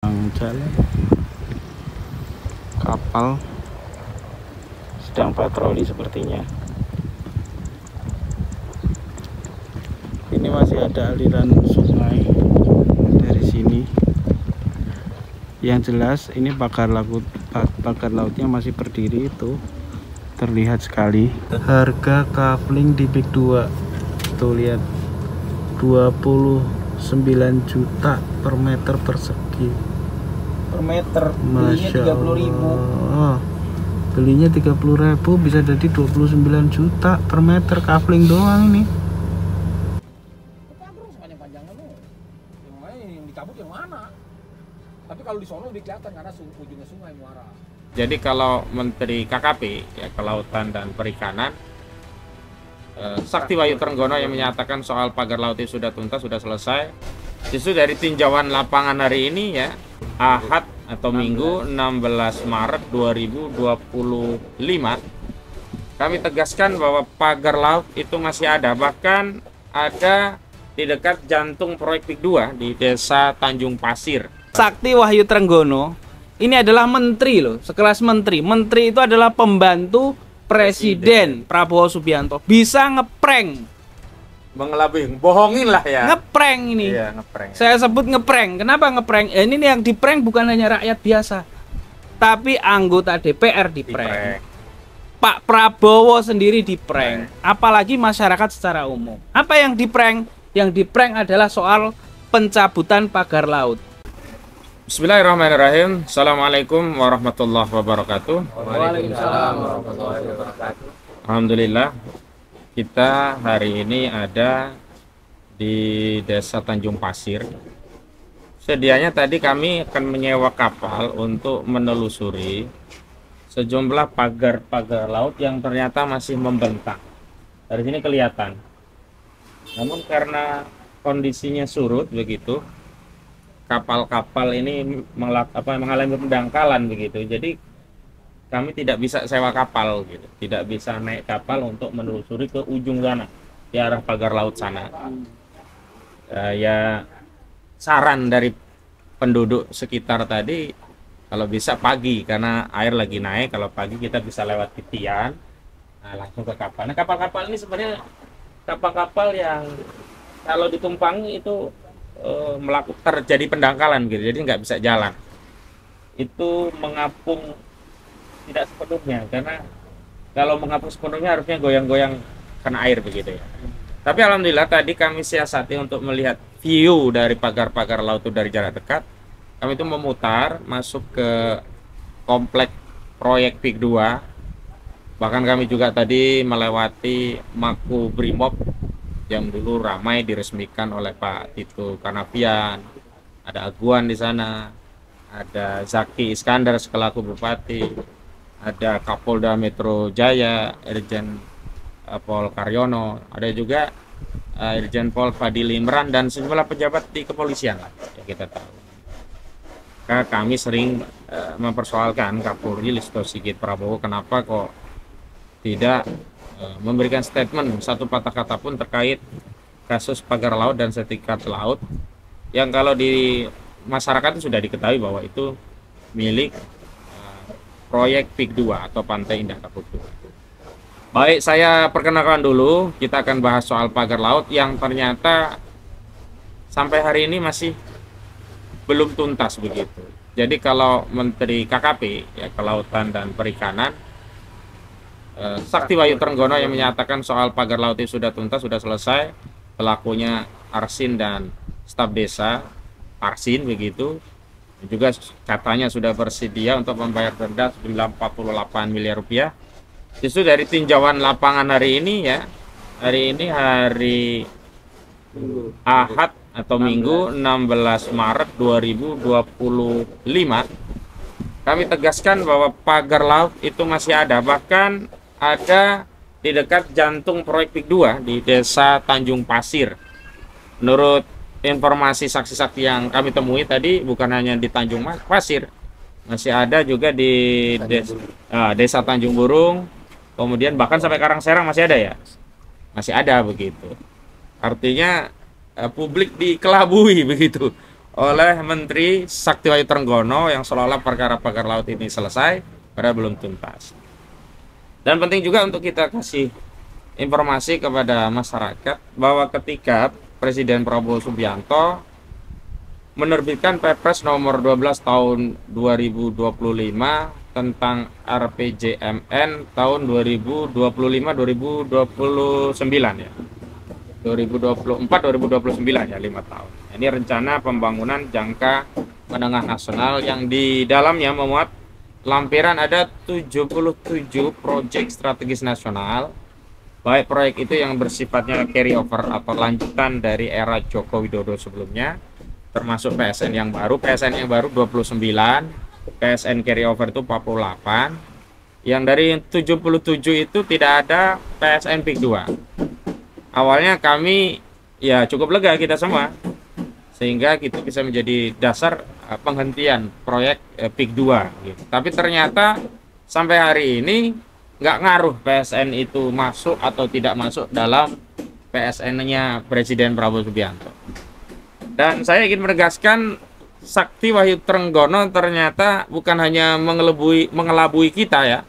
Jalan kapal sedang patroli sepertinya. Ini masih ada aliran sungai dari sini. Yang jelas ini pagar lautnya masih berdiri, itu terlihat sekali. Harga kafling di Pik 2 tuh lihat, 29 juta per meter persegi. Per meter, belinya 30.000. Belinya 30.000 bisa jadi 29 juta per meter kafling doang ini. Panjang-panjangnya lu. Yang dicabut yang mana? Tapi kalau di sono lebih kelihatan karena ujungnya sungai muara. Jadi kalau Menteri KKP ya, Kelautan dan Perikanan Sakti Wahyu Trenggono yang menyatakan soal pagar laut itu sudah tuntas, sudah selesai. Justru dari tinjauan lapangan hari ini ya, Ahad atau Minggu 16 Maret 2025, kami tegaskan bahwa pagar laut itu masih ada, bahkan ada di dekat jantung proyek Pik 2 di Desa Tanjung Pasir. Sakti Wahyu Trenggono ini adalah menteri loh, sekelas menteri. Menteri itu adalah pembantu Presiden Prabowo Subianto. Bisa ngeprank, Mengelabui, bohongin lah ya. ngeprank ini. Iya, ngeprank. Saya sebut ngeprank. Kenapa ngeprank? Ini nih yang diprank bukan hanya rakyat biasa, tapi anggota DPR diprank. Pak Prabowo sendiri diprank. Apalagi masyarakat secara umum. Apa yang diprank? Yang diprank adalah soal pencabutan pagar laut. Bismillahirrahmanirrahim. Assalamualaikum warahmatullahi wabarakatuh. Waalaikumsalam warahmatullahi wabarakatuh. Alhamdulillah, kita hari ini ada di Desa Tanjung Pasir. Sedianya tadi kami akan menyewa kapal untuk menelusuri sejumlah pagar-pagar laut yang ternyata masih membentang. Dari sini kelihatan. Namun karena kondisinya surut begitu, kapal-kapal ini mengalami pendangkalan begitu. Jadi kami tidak bisa sewa kapal gitu, tidak bisa naik kapal untuk menelusuri ke ujung sana, di arah pagar laut sana. Ya saran dari penduduk sekitar tadi, kalau bisa pagi karena air lagi naik, kalau pagi kita bisa lewat Titian, langsung ke kapal. Nah, kapal-kapal ini sebenarnya kapal-kapal yang kalau ditumpangi itu terjadi pendangkalan gitu, jadi nggak bisa jalan. Itu mengapung tidak sepenuhnya, karena kalau mengapung sepenuhnya harusnya goyang-goyang kena air begitu ya. Tapi alhamdulillah tadi kami siasati untuk melihat view dari pagar-pagar laut itu dari jarak dekat. Kami itu memutar masuk ke komplek proyek Pik 2. Bahkan kami juga tadi melewati Mako Brimob yang dulu ramai diresmikan oleh Pak Tito Karnavian. Ada Aguan di sana, ada Zaki Iskandar selaku Bupati, ada Kapolda Metro Jaya, Irjen Pol Karyono, ada juga Irjen Pol Fadil Imran dan sejumlah pejabat di kepolisian lah yang kita tahu. Karena kami sering mempersoalkan Kapolri Listio Sigit Prabowo kenapa kok tidak memberikan statement satu patah kata pun terkait kasus pagar laut dan sertifikat laut yang kalau di masyarakat itu sudah diketahui bahwa itu milik proyek Pik 2 atau Pantai Indah Kapuk 2. Baik, saya perkenalkan dulu, kita akan bahas soal pagar laut yang ternyata sampai hari ini masih belum tuntas begitu. Jadi kalau Menteri KKP ya, Kelautan dan Perikanan Sakti Wahyu Trenggono yang menyatakan soal pagar laut itu sudah tuntas, sudah selesai, pelakunya Arsin dan staf desa Arsin begitu. Juga katanya sudah bersedia untuk membayar denda sejumlah 48 miliar rupiah. Justru dari tinjauan lapangan hari ini ya, hari ini hari Ahad atau Minggu 16 Maret 2025, kami tegaskan bahwa pagar laut itu masih ada, bahkan ada di dekat jantung proyek Pik 2 di Desa Tanjung Pasir. Menurut informasi saksi-saksi yang kami temui tadi, bukan hanya di Tanjung Pasir, masih ada juga di Desa Tanjung Burung, kemudian bahkan sampai Karangserang masih ada ya, masih ada begitu. Artinya publik dikelabui begitu oleh Menteri Saktiwayu Trenggono yang seolah-olah perkara-perkara laut ini selesai, padahal belum tuntas. Dan penting juga untuk kita kasih informasi kepada masyarakat bahwa ketika Presiden Prabowo Subianto menerbitkan Perpres nomor 12 tahun 2025 tentang RPJMN tahun 2025-2029 ya. 2024-2029 ya, 5 tahun. Ini rencana pembangunan jangka menengah nasional yang di dalamnya memuat lampiran ada 77 proyek strategis nasional, baik proyek itu yang bersifatnya carry over atau lanjutan dari era Joko Widodo sebelumnya, termasuk PSN yang baru 29, PSN carry over itu 48. Yang dari 77 itu tidak ada PSN PIK 2. Awalnya kami ya cukup lega kita semua, sehingga itu bisa menjadi dasar penghentian proyek PIK 2 gitu. Tapi ternyata sampai hari ini nggak ngaruh PSN itu masuk atau tidak masuk dalam PSN-nya Presiden Prabowo Subianto. Dan saya ingin menegaskan, Saktiwayu Trenggono ternyata bukan hanya mengelabui kita ya,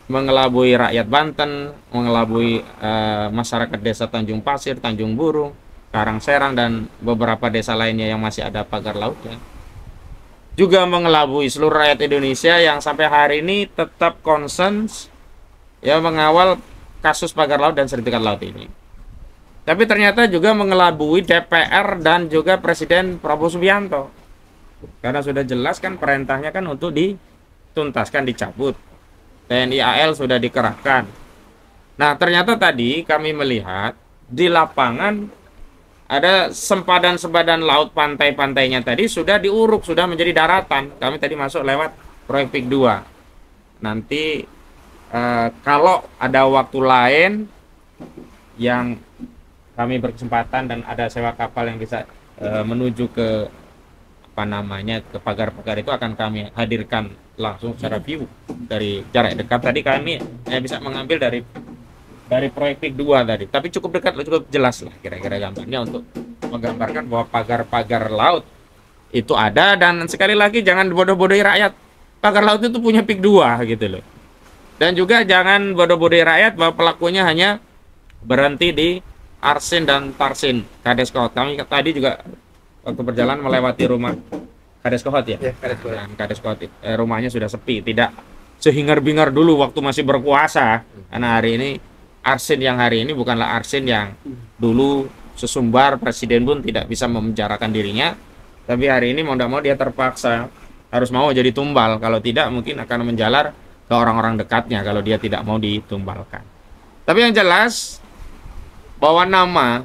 mengelabui rakyat Banten, mengelabui masyarakat desa Tanjung Pasir, Tanjung Burung, Karangserang, dan beberapa desa lainnya yang masih ada pagar lautnya. Juga mengelabui seluruh rakyat Indonesia yang sampai hari ini tetap concern ya mengawal kasus pagar laut dan sertifikat laut ini. Tapi ternyata juga mengelabui DPR dan juga Presiden Prabowo Subianto. Karena sudah jelas kan perintahnya kan untuk dituntaskan, dicabut. TNI AL sudah dikerahkan. Nah, ternyata tadi kami melihat di lapangan ada sempadan-sempadan laut, pantai-pantainya tadi sudah diuruk, sudah menjadi daratan. Kami tadi masuk lewat proyek PIK 2. Nanti kalau ada waktu lain yang kami berkesempatan dan ada sewa kapal yang bisa menuju ke ke pagar-pagar itu, akan kami hadirkan langsung secara view dari jarak dekat. Tadi kami bisa mengambil dari proyek PIK 2 tadi, tapi cukup dekat, cukup jelas lah kira-kira gambarnya untuk menggambarkan bahwa pagar-pagar laut itu ada. Dan sekali lagi jangan bodoh-bodohi rakyat, pagar laut itu punya PIK 2 gitu loh. Dan juga jangan bodoh-bodohi rakyat bahwa pelakunya hanya berhenti di Arsin dan Tarsin Kades Kohot. Kami tadi juga waktu berjalan melewati rumah Kades Kohot ya. Kades Kohot rumahnya sudah sepi, tidak sehingar-bingar dulu waktu masih berkuasa. Karena hari ini Arsin yang hari ini bukanlah Arsin yang dulu sesumbar presiden pun tidak bisa memenjarakan dirinya. Tapi hari ini mau tidak mau dia terpaksa harus mau jadi tumbal. Kalau tidak mungkin akan menjalar ke orang-orang dekatnya kalau dia tidak mau ditumbalkan. Tapi yang jelas bahwa nama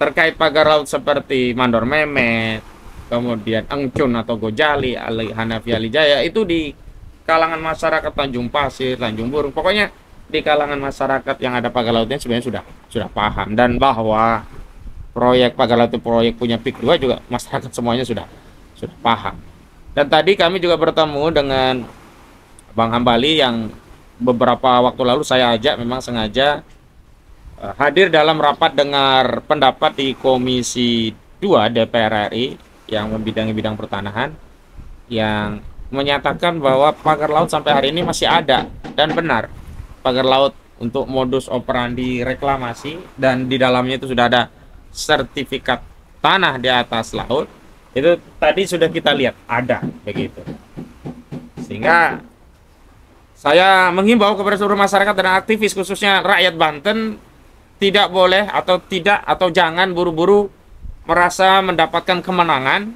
terkait pagar laut seperti Mandor Memet, kemudian Engcun atau Gojali, Ali Hanafi Alijaya itu di kalangan masyarakat Tanjung Pasir, Tanjung Burung, pokoknya di kalangan masyarakat yang ada pagar lautnya sebenarnya sudah paham. Dan bahwa proyek pagar laut itu proyek punya PIK 2 juga masyarakat semuanya sudah paham. Dan tadi kami juga bertemu dengan Bang Hambali yang beberapa waktu lalu saya ajak memang sengaja hadir dalam rapat dengar pendapat di Komisi 2 DPR RI yang membidangi bidang pertanahan, yang menyatakan bahwa pagar laut sampai hari ini masih ada. Dan benar, pagar laut untuk modus operandi reklamasi dan di dalamnya itu sudah ada sertifikat tanah di atas laut, itu tadi sudah kita lihat ada begitu. Sehingga saya menghimbau kepada seluruh masyarakat dan aktivis khususnya rakyat Banten tidak boleh atau jangan buru-buru merasa mendapatkan kemenangan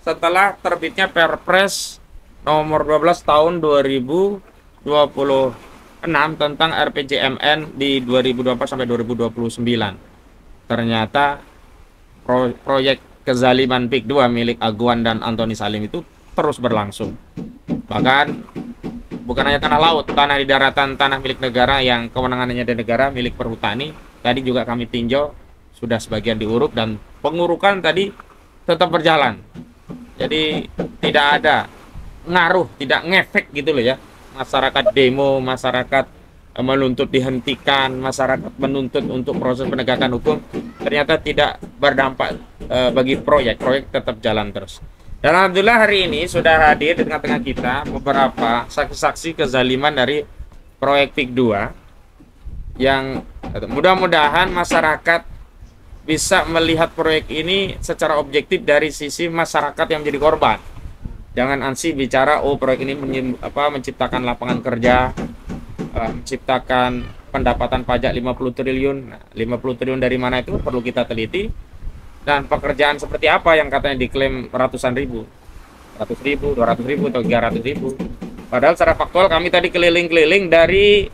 setelah terbitnya Perpres nomor 12 tahun 2026 tentang RPJMN di 2024 sampai 2029. Ternyata proyek kezaliman PIK 2 milik Aguan dan Antoni Salim itu terus berlangsung. Bahkan bukan hanya tanah laut, tanah di daratan, tanah milik negara yang kewenangannya di negara, milik perhutani, tadi juga kami tinjau sudah sebagian diuruk dan pengurukan tadi tetap berjalan. Jadi tidak ada ngaruh, tidak ngefek gitu loh ya. Masyarakat demo, masyarakat menuntut dihentikan, masyarakat menuntut untuk proses penegakan hukum, ternyata tidak berdampak bagi proyek tetap jalan terus. Dan alhamdulillah hari ini sudah hadir di tengah-tengah kita beberapa saksi-saksi kezaliman dari proyek PIK 2 yang mudah-mudahan masyarakat bisa melihat proyek ini secara objektif dari sisi masyarakat yang menjadi korban. Jangan ansih bicara oh proyek ini menciptakan lapangan kerja, menciptakan pendapatan pajak 50 triliun. Nah, 50 triliun dari mana itu perlu kita teliti. Dan pekerjaan seperti apa yang katanya diklaim ratusan ribu, 100 ribu, 200 ribu, atau 300 ribu. Padahal secara faktual kami tadi keliling-keliling dari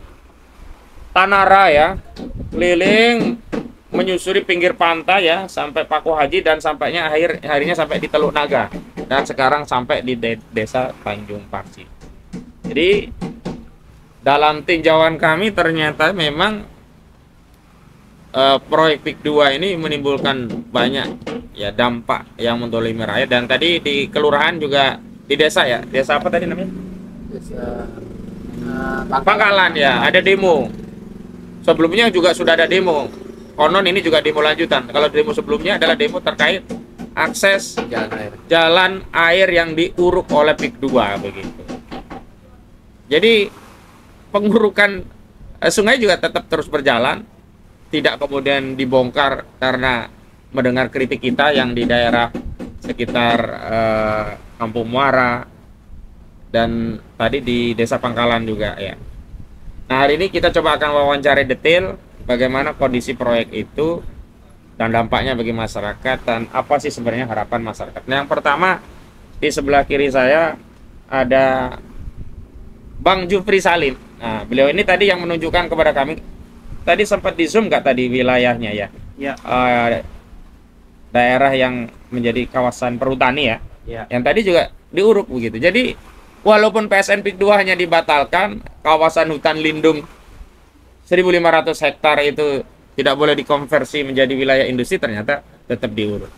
Tanah Raya, keliling menyusuri pinggir pantai ya sampai Paku Haji dan sampainya akhirnya sampai di Teluk Naga dan sekarang sampai di desa Tanjung Paksi. Jadi dalam tinjauan kami ternyata memang proyek PIK 2 ini menimbulkan banyak ya dampak yang mendolimi rakyat. Dan tadi di kelurahan juga di desa ya, desa apa tadi namanya? Desa Pangkalan ya, ada demo. Sebelumnya juga sudah ada demo. Konon ini juga demo lanjutan. Kalau demo sebelumnya adalah demo terkait akses jalan air yang diuruk oleh PIK 2 begitu. Jadi pengurukan sungai juga tetap terus berjalan, tidak kemudian dibongkar karena mendengar kritik kita yang di daerah sekitar Kampung Muara dan tadi di Desa Pangkalan juga ya. Nah, hari ini kita coba akan wawancara detail bagaimana kondisi proyek itu dan dampaknya bagi masyarakat dan apa sih sebenarnya harapan masyarakat. Nah, yang pertama di sebelah kiri saya ada Bang Jufri Salim. Nah, beliau ini tadi yang menunjukkan kepada kami, tadi sempat di zoom nggak tadi wilayahnya ya? Ya. Daerah yang menjadi kawasan perhutani ya? Ya. Yang tadi juga diuruk begitu. Jadi walaupun PSN PIK 2 hanya dibatalkan, kawasan hutan lindung 1.500 hektar itu tidak boleh dikonversi menjadi wilayah industri, ternyata tetap diuruk.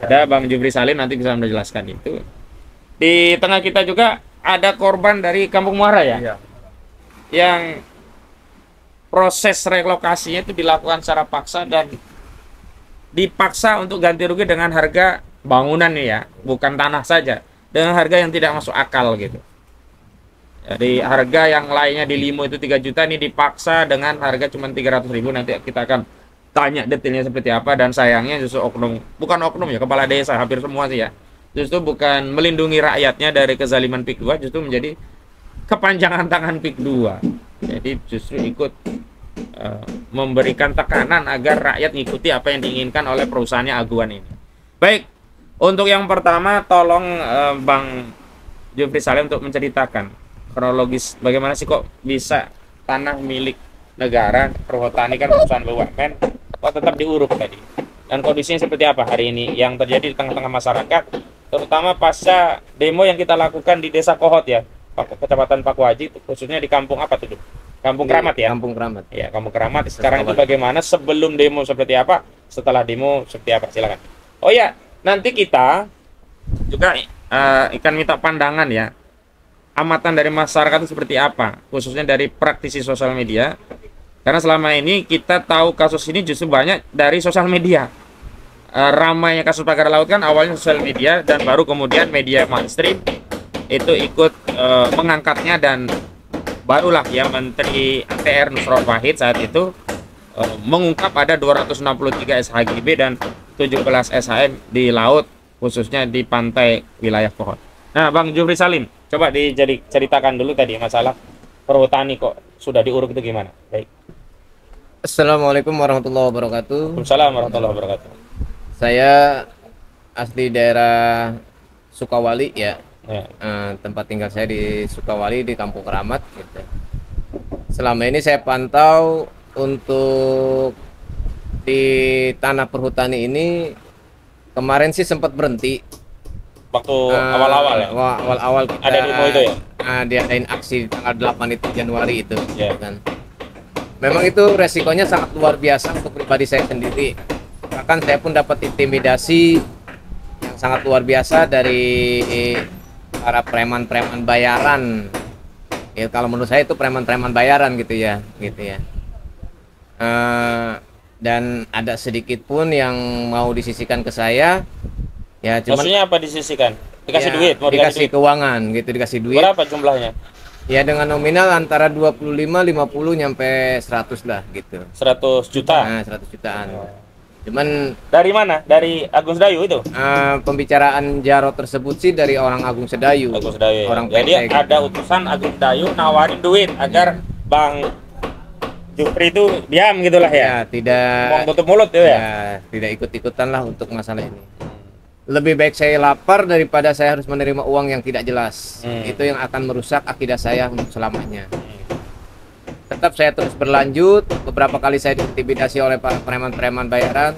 Ada Bang Jufri Salim nanti bisa menjelaskan itu. Di tengah kita juga ada korban dari Kampung Muara ya? Iya. Yang proses relokasinya itu dilakukan secara paksa dan dipaksa untuk ganti rugi dengan harga bangunan nih ya, bukan tanah saja, dengan harga yang tidak masuk akal gitu. Jadi harga yang lainnya di Limo itu 3 juta, ini dipaksa dengan harga cuma 300.000. Nanti kita akan tanya detailnya seperti apa. Dan sayangnya justru bukan oknum ya, kepala desa hampir semua sih ya, justru bukan melindungi rakyatnya dari kezaliman PIK 2, justru menjadi kepanjangan tangan PIK 2. Jadi justru ikut memberikan tekanan agar rakyat mengikuti apa yang diinginkan oleh perusahaannya Aguan ini. Baik, untuk yang pertama tolong Bang Jufri Salim untuk menceritakan kronologis bagaimana sih kok bisa tanah milik negara, perhutani kan perusahaan BUMN, kok tetap diuruk tadi, dan kondisinya seperti apa hari ini yang terjadi di tengah-tengah masyarakat, terutama pasca demo yang kita lakukan di Desa Kohot ya, Kecamatan Paku Haji, khususnya di kampung apa tuh? Kampung Keramat ya? Kampung Keramat. Ya, Kampung Keramat. Sekarang itu bagaimana, sebelum demo seperti apa, setelah demo seperti apa, silakan. Oh ya, nanti kita juga akan minta pandangan ya, amatan dari masyarakat itu seperti apa, khususnya dari praktisi sosial media, karena selama ini kita tahu kasus ini justru banyak dari sosial media. Ramainya kasus pagar laut kan awalnya sosial media, dan baru kemudian media mainstream itu ikut mengangkatnya, dan barulah ya Menteri ATR Nusron Wahid saat itu mengungkap ada 263 SHGB dan 17 SHM di laut, khususnya di pantai wilayah Kohot. Nah, Bang Jufri Salim, coba diceritakan dulu tadi masalah perhutani kok sudah diuruk itu gimana? Baik. Assalamualaikum warahmatullahi wabarakatuh. Waalaikumsalam warahmatullahi wabarakatuh. Saya asli daerah Sukawali ya. Ya. Tempat tinggal saya di Sukawali di Kampung Keramat gitu. Selama ini saya pantau untuk di tanah perhutani ini, kemarin sih sempat berhenti. Waktu awal-awal ya? Awal-awal kita ada demo itu ya? Diadain aksi tanggal 8 itu Januari itu Ya. kan. Memang itu resikonya sangat luar biasa untuk pribadi saya sendiri. Bahkan saya pun dapat intimidasi yang sangat luar biasa dari para preman-preman bayaran. Ya, kalau menurut saya itu preman-preman bayaran gitu ya. dan ada sedikit pun yang mau disisihkan ke saya. Ya cuman Maksudnya apa disisihkan? Dikasih ya, duit, mau dikasih duit. keuangan gitu, dikasih duit. Berapa jumlahnya? Ya dengan nominal antara 25, 50 nyampe 100 lah gitu. 100 juta. Nah, 100 jutaan. Cuman Dari mana? Dari Agung Sedayu itu? pembicaraan Jarod tersebut sih dari orang Agung Sedayu. Agung Sedayu. Orang Jadi PT, ada gitu. utusan Agung Sedayu nawarin duit agar Bang Jupri itu diam gitulah Ya, ya. tidak Ngomong tutup mulut itu ya. ya, tidak ikut-ikutan lah untuk masalah ini. Lebih baik saya lapar daripada saya harus menerima uang yang tidak jelas. Itu yang akan merusak akidah saya untuk selamanya. Tetap saya terus berlanjut. Beberapa kali saya diintimidasi oleh para preman-preman bayaran.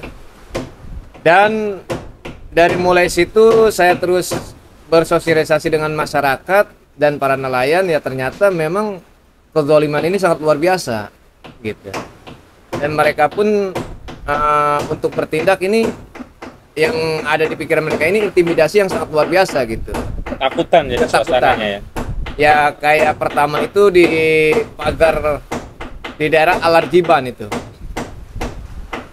Dan dari mulai situ saya terus bersosialisasi dengan masyarakat dan para nelayan. Ya ternyata memang kezaliman ini sangat luar biasa gitu. Dan mereka pun untuk bertindak ini, yang ada di pikiran mereka ini intimidasi yang sangat luar biasa gitu. Takutan jadi Ketakutan. suasananya ya. Ya kayak pertama itu di pagar di daerah Alarjiban itu.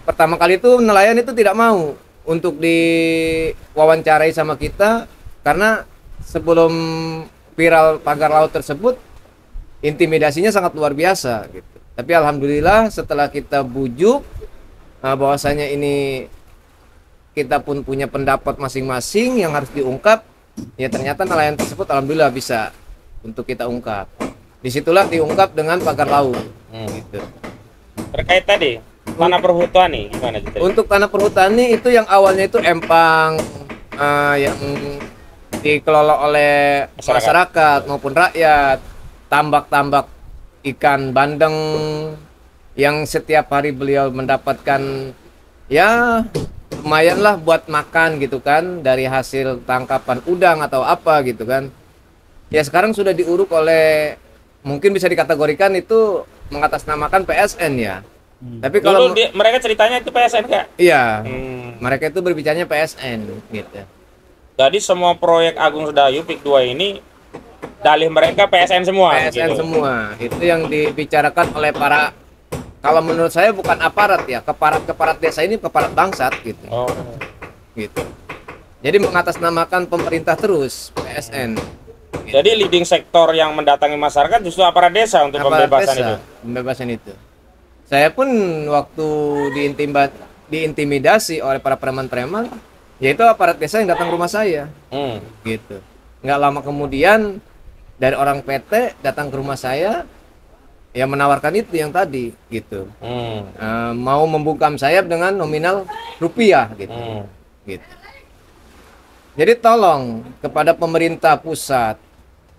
Pertama kali itu nelayan itu tidak mau untuk diwawancarai sama kita karena sebelum viral pagar laut tersebut intimidasinya sangat luar biasa gitu. Tapi alhamdulillah setelah kita bujuk bahwasanya ini kita pun punya pendapat masing-masing yang harus diungkap, ya ternyata nelayan tersebut alhamdulillah bisa untuk kita ungkap. Disitulah diungkap dengan pagar laut. Gitu. Terkait tadi tanah perhutani gimana gitu? Untuk tanah perhutani itu yang awalnya itu empang yang dikelola oleh masyarakat maupun rakyat, tambak-tambak ikan bandeng yang setiap hari beliau mendapatkan ya lumayan lah buat makan gitu kan dari hasil tangkapan udang atau apa gitu kan. Ya sekarang sudah diuruk oleh, mungkin bisa dikategorikan itu mengatasnamakan PSN ya. Tapi kalau mereka ceritanya itu PSN kak? iya, mereka itu berbicaranya PSN gitu. Jadi semua proyek Agung Sedayu PIK 2 ini dalih mereka PSN semua. PSN gitu. semua. Itu yang dibicarakan oleh para, kalau menurut saya bukan aparat ya, keparat desa ini keparat bangsat gitu. Oh. Gitu. Jadi mengatasnamakan pemerintah terus PSN. Jadi leading sektor yang mendatangi masyarakat justru aparat desa untuk Aparat pembebasan desa, itu. pembebasan itu. Saya pun waktu diintimidasi oleh para preman-preman, yaitu aparat desa yang datang ke rumah saya. Gitu. Nggak lama kemudian dari orang PT datang ke rumah saya, ya menawarkan itu yang tadi gitu. Mau membungkam sayap dengan nominal rupiah gitu. Gitu. Jadi tolong kepada pemerintah pusat,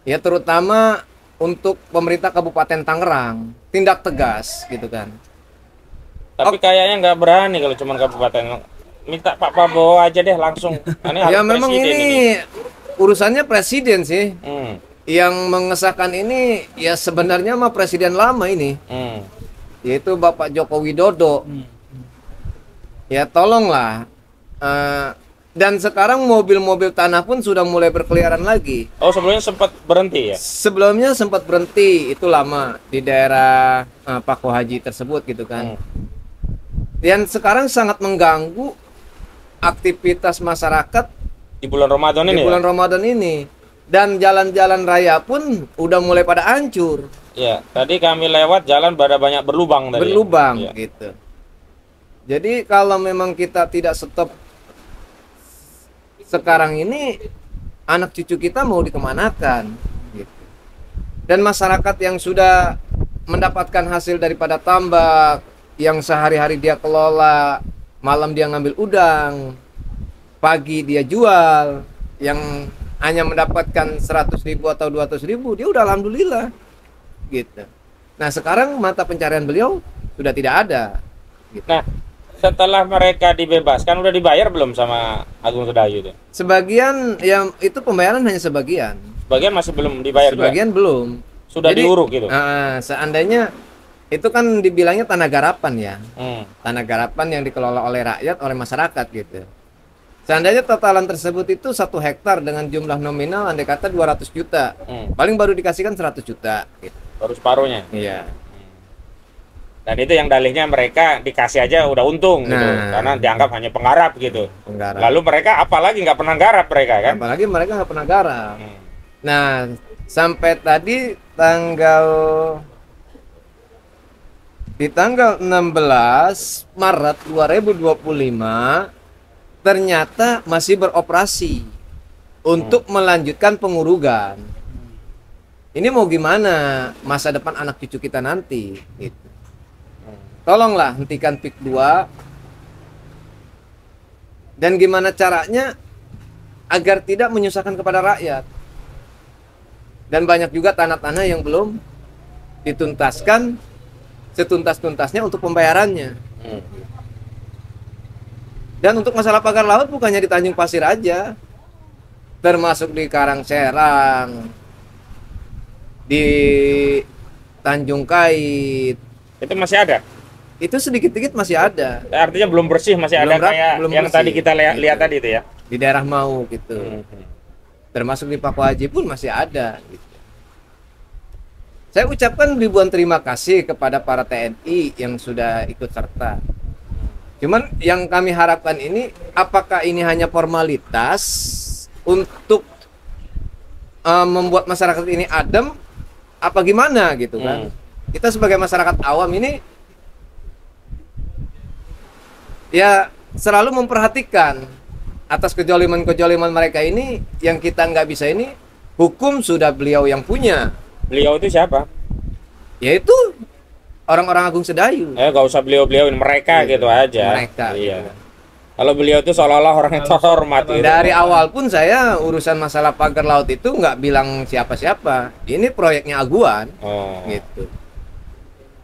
ya terutama untuk pemerintah Kabupaten Tangerang, tindak tegas gitu kan. Tapi kayaknya nggak berani kalau cuma kabupaten. Minta Pak Prabowo aja deh langsung. Ya memang ini urusannya presiden sih. Yang mengesahkan ini ya sebenarnya mah presiden lama ini, yaitu Bapak Joko Widodo. Ya tolonglah. Dan sekarang mobil-mobil tanah pun sudah mulai berkeliaran lagi. Oh sebelumnya sempat berhenti ya? Sebelumnya sempat berhenti, itu lama di daerah Paku Haji tersebut gitu kan. Dan sekarang sangat mengganggu aktivitas masyarakat Di bulan Ramadan ini. di bulan Ramadan ini. Dan jalan-jalan raya pun udah mulai pada hancur. Ya, tadi kami lewat jalan pada banyak berlubang tadi. Berlubang Ya. gitu. Jadi kalau memang kita tidak stop sekarang ini, anak cucu kita mau dikemanakan gitu. Dan masyarakat yang sudah mendapatkan hasil daripada tambak yang sehari-hari dia kelola, malam dia ngambil udang, pagi dia jual, yang hanya mendapatkan 100.000 atau 200.000, dia udah alhamdulillah gitu. Nah sekarang mata pencarian beliau sudah tidak ada gitu. Nah, setelah mereka dibebaskan udah dibayar belum sama Agung Sedayu itu? Sebagian yang itu pembayaran hanya sebagian. Sebagian masih belum dibayar juga? Sebagian belum. Sudah Jadi, diuruk gitu? Seandainya itu kan dibilangnya tanah garapan ya. Tanah garapan yang dikelola oleh rakyat, oleh masyarakat gitu. Seandainya totalan tersebut itu 1 hektar dengan jumlah nominal andai kata 200 juta. Paling baru dikasihkan 100 juta gitu. Baru separuhnya? Iya. Dan itu yang dalihnya mereka dikasih aja udah untung gitu, Nah. karena dianggap hanya penggarap gitu. Penggarap. Lalu mereka apalagi nggak pernah garap mereka kan? Apalagi mereka nggak pernah garap. Hmm. Nah, sampai tadi di tanggal 16 Maret 2025 ternyata masih beroperasi untuk melanjutkan pengurugan. Ini mau gimana masa depan anak cucu kita nanti gitu. Tolonglah hentikan PIK 2. Dan gimana caranya agar tidak menyusahkan kepada rakyat. Dan banyak juga tanah-tanah yang belum dituntaskan setuntas-tuntasnya untuk pembayarannya. Dan untuk masalah pagar laut bukannya di Tanjung Pasir aja, termasuk di Karangserang, di Tanjung Kait, Itu masih ada. itu sedikit-sedikit masih ada. Artinya belum bersih, masih Belum ada kayak belum yang bersih. tadi kita lihat Gitu. tadi itu ya. Di daerah Mau gitu. Termasuk di Paku Haji pun masih ada gitu. Saya ucapkan ribuan terima kasih kepada para TNI yang sudah ikut serta. Cuman yang kami harapkan ini, apakah ini hanya formalitas untuk membuat masyarakat ini adem, apa gimana gitu kan? Kita sebagai masyarakat awam ini ya selalu memperhatikan atas kejoliman-kejoliman mereka ini yang kita nggak bisa ini. Hukum sudah beliau yang punya, Beliau itu siapa? yaitu orang-orang Agung Sedayu. Gak usah beliau-beliauin mereka Gitu. gitu aja. Mereka, Iya. gitu. Kalau beliau itu seolah-olah orang yang terhormat gitu. Dari awal pun saya urusan masalah pagar laut itu nggak bilang siapa-siapa. Ini proyeknya Aguan, Oh. gitu.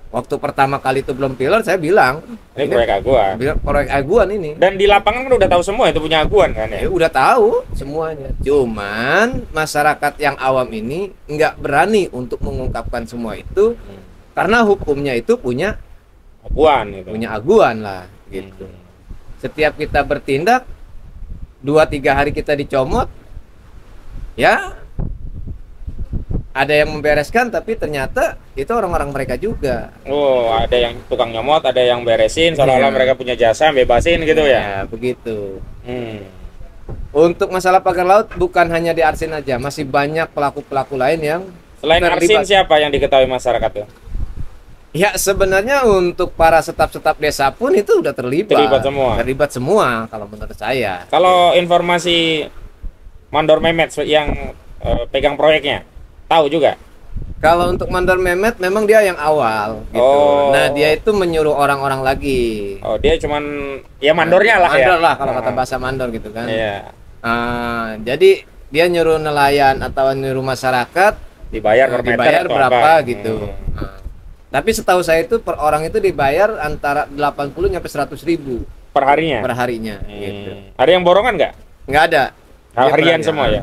Waktu pertama kali itu belum pilar, saya bilang Ini proyek Aguan. proyek Aguan ini. Dan di lapangan kan udah tahu semua itu punya Aguan kan ya. Ya udah tahu semuanya. Cuman masyarakat yang awam ini nggak berani untuk mengungkapkan semua itu karena hukumnya itu punya Aguan gitu. Aguan lah, gitu. Setiap kita bertindak 2-3 hari kita dicomot, ya ada yang membereskan, tapi ternyata itu orang-orang mereka juga. Oh, ada yang tukang nyomot, ada yang beresin, seolah-olah Iya. mereka punya jasa, bebasin gitu ya. Ya begitu. Hmm. Untuk masalah pagar laut bukan hanya di Arsin aja, masih banyak pelaku-pelaku lain yang Selain Arsin, terlibat. siapa yang diketahui masyarakat tuh? Ya sebenarnya untuk para staf-staf desa pun itu udah terlibat. Terlibat semua. Terlibat semua kalau menurut saya. Kalau informasi Mandor Mehmet yang pegang proyeknya, tahu juga? Kalau untuk Mandor Mehmet memang dia yang awal gitu. Oh. Nah, dia itu menyuruh orang-orang lagi. Oh, dia cuman ya mandornya lah ya. Mandor lah kalau kata bahasa mandor gitu kan. Iya. Jadi dia nyuruh nelayan atau nyuruh masyarakat Dibayar per meter dibayar atau berapa apa? gitu. Tapi setahu saya itu per orang itu dibayar antara 80 sampai 100.000 Per harinya. per harinya gitu. Ada yang borongan nggak? Nggak ada. Dia Harian per semua hari. ya.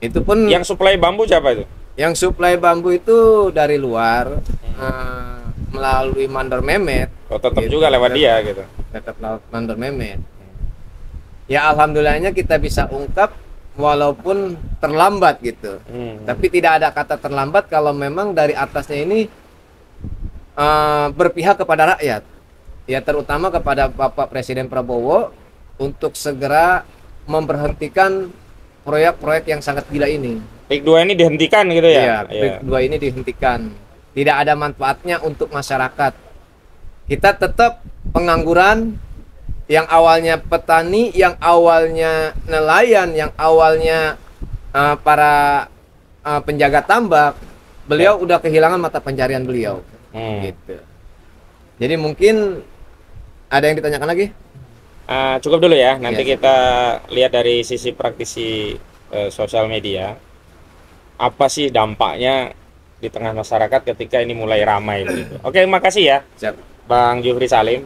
Itu pun Yang suplai bambu siapa itu? yang suplai bambu itu dari luar melalui Mandor Mehmet. Oh, tetap Gitu. juga lewat dia gitu. Tetap lewat Mandor Mehmet. Ya alhamdulillahnya kita bisa ungkap walaupun terlambat gitu. Tapi tidak ada kata terlambat kalau memang dari atasnya ini berpihak kepada rakyat. Ya terutama kepada Bapak Presiden Prabowo untuk segera memberhentikan proyek-proyek yang sangat gila ini. PIK 2 ini dihentikan gitu ya? Iya, PIK 2 ini dihentikan. Tidak ada manfaatnya untuk masyarakat. Kita tetap pengangguran yang awalnya petani, yang awalnya nelayan, yang awalnya para penjaga tambak. Beliau udah kehilangan mata pencarian beliau. Gitu. Jadi mungkin ada yang ditanyakan lagi? Cukup dulu ya, nanti Iya. kita lihat dari sisi praktisi sosial media. Apa sih dampaknya di tengah masyarakat ketika ini mulai ramai begitu. Oke, makasih ya Siap. Bang Jufri Salim.